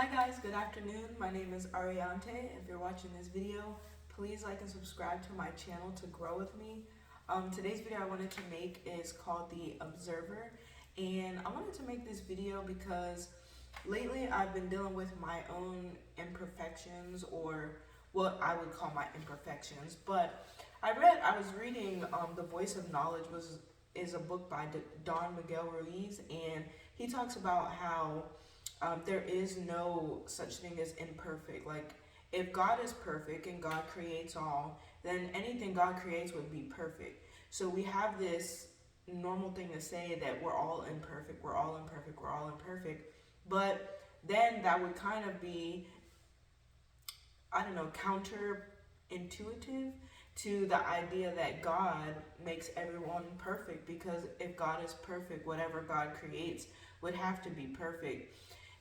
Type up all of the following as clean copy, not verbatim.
Hi guys, good afternoon. My name is Ariante. If you're watching this video, please like and subscribe to my channel to grow with me. Today's video I wanted to make is called The Observer, and I wanted to make this video because lately I've been dealing with my own imperfections, or what I would call my imperfections. But I was reading The Voice of Knowledge is a book by Don Miguel Ruiz, and he talks about how there is no such thing as imperfect. Like, if God is perfect and God creates all, then anything God creates would be perfect. So we have this normal thing to say that we're all imperfect, we're all imperfect, we're all imperfect. But then that would kind of be, I don't know, counterintuitive to the idea that God makes everyone perfect, because if God is perfect, whatever God creates would have to be perfect.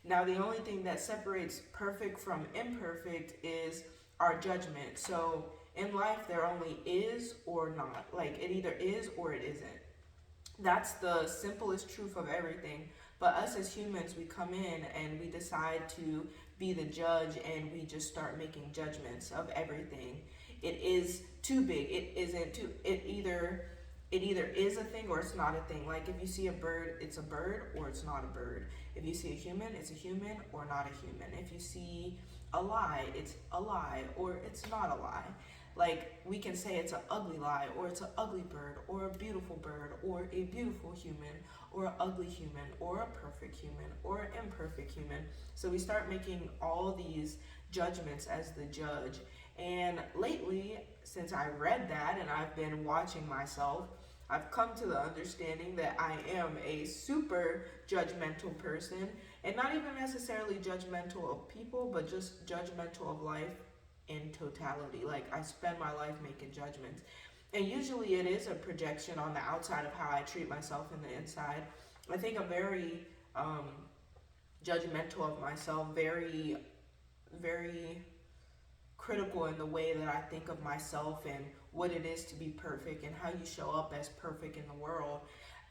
Now, the only thing that separates perfect from imperfect is our judgment. So in life, there only is or not. Like, it either is or it isn't. That's the simplest truth of everything. But us as humans, we come in and we decide to be the judge, and we just start making judgments of everything. It is too big. It isn't too. It either is a thing or it's not a thing. Like, if you see a bird, it's a bird or it's not a bird. If you see a human, it's a human or not a human. If you see a lie, it's a lie or it's not a lie. Like, we can say it's an ugly lie, or it's an ugly bird, or a beautiful bird, or a beautiful human, or an ugly human, or a perfect human, or an imperfect human. So we start making all these judgments as the judge. And lately, since I read that and I've been watching myself, I've come to the understanding that I am a super judgmental person, and not even necessarily judgmental of people, but just judgmental of life in totality. Like, I spend my life making judgments, and usually it is a projection on the outside of how I treat myself in the inside. I think I'm very judgmental of myself, very, very critical in the way that I think of myself and what it is to be perfect and how you show up as perfect in the world.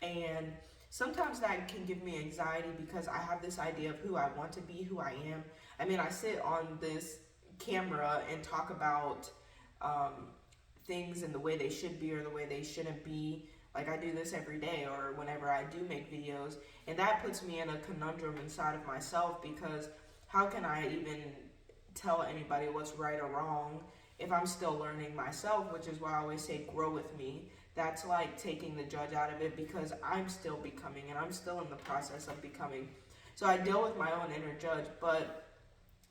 And sometimes that can give me anxiety because I have this idea of who I want to be, who I am. I mean, I sit on this camera and talk about things in the way they should be or the way they shouldn't be. Like, I do this every day, or whenever I do make videos, and that puts me in a conundrum inside of myself, because how can I even tell anybody what's right or wrong if I'm still learning myself, which is why I always say grow with me. That's like taking the judge out of it, because I'm still becoming, and I'm still in the process of becoming. So I deal with my own inner judge, but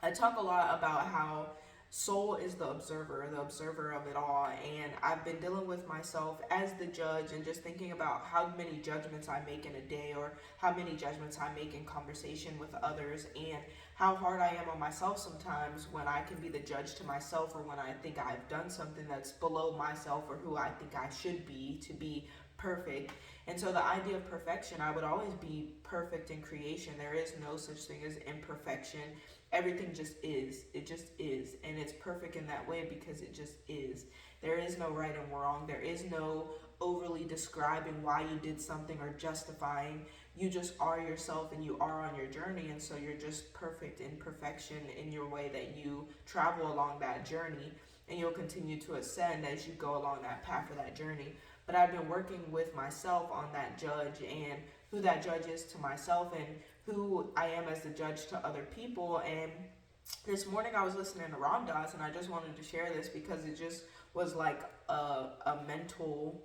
I talk a lot about how soul is the observer of it all, and I've been dealing with myself as the judge and just thinking about how many judgments I make in a day, or how many judgments I make in conversation with others, and how hard I am on myself sometimes when I can be the judge to myself, or when I think I've done something that's below myself or who I think I should be to be perfect. And so the idea of perfection, I would always be perfect in creation. There is no such thing as imperfection. Everything just is. It just is. And it's perfect in that way because it just is. There is no right and wrong. There is no overly describing why you did something or justifying. You just are yourself, and you are on your journey. And so you're just perfect in perfection in your way that you travel along that journey. And you'll continue to ascend as you go along that path of that journey. But I've been working with myself on that judge, and who that judge is to myself, and who I am as the judge to other people. And this morning I was listening to Ram Dass, and I just wanted to share this because it just was like a mental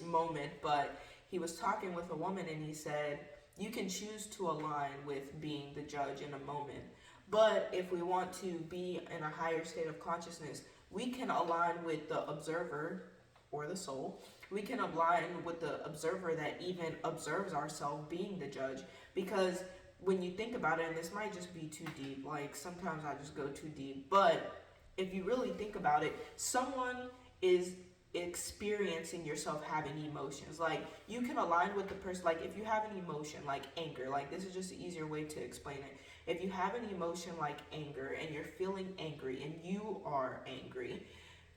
moment. But he was talking with a woman, and he said, you can choose to align with being the judge in a moment. But if we want to be in a higher state of consciousness, we can align with the observer, or the soul. We can align with the observer that even observes ourselves being the judge. Because when you think about it, and this might just be too deep, like sometimes I just go too deep, but if you really think about it, someone is experiencing yourself having emotions. Like, you can align with the person. Like, if you have an emotion like anger, like, this is just an easier way to explain it. If you have an emotion like anger, and you're feeling angry, and you are angry,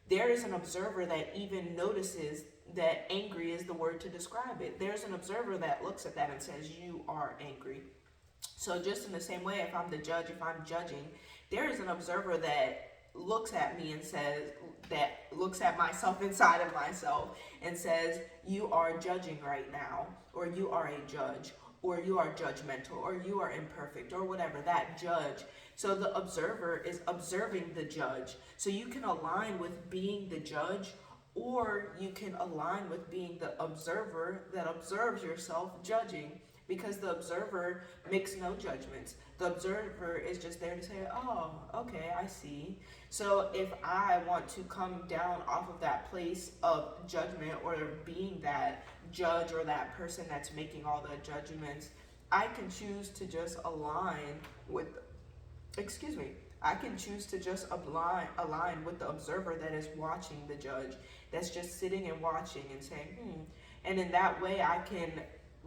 there is an observer that even notices that angry is the word to describe it. There's an observer that looks at that and says, you are angry. So just in the same way, if I'm the judge, if I'm judging, there is an observer that looks at me and says, that looks at myself inside of myself and says, you are judging right now, or you are a judge, or you are judgmental, or you are imperfect, or whatever, that judge. So the observer is observing the judge. So you can align with being the judge, or you can align with being the observer that observes yourself judging, because the observer makes no judgments. The observer is just there to say, oh, okay, I see. So if I want to come down off of that place of judgment, or being that judge or that person that's making all the judgments, I can choose to just align with, excuse me, I can choose to just align with the observer that is watching the judge, that's just sitting and watching and saying, And in that way, I can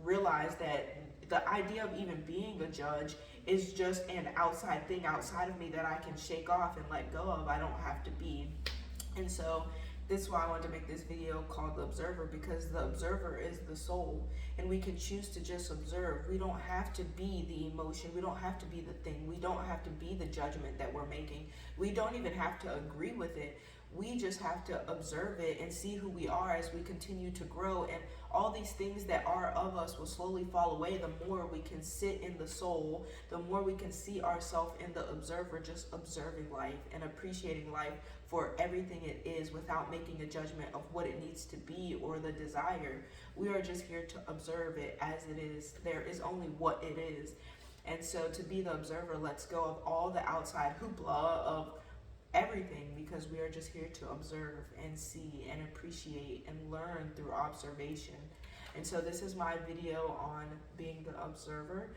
realize that the idea of even being a judge is just an outside thing outside of me that I can shake off and let go of. I don't have to be. And so this is why I wanted to make this video called The Observer, because the observer is the soul, and we can choose to just observe. We don't have to be the emotion. We don't have to be the thing. We don't have to be the judgment that we're making. We don't even have to agree with it. We just have to observe it and see who we are as we continue to grow. And all these things that are of us will slowly fall away the more we can sit in the soul, the more we can see ourselves in the observer, just observing life and appreciating life for everything it is, without making a judgment of what it needs to be or the desire. We are just here to observe it as it is. There is only what it is. And so to be the observer lets go of all the outside hoopla of everything, because we are just here to observe and see and appreciate and learn through observation. And so this is my video on being the observer.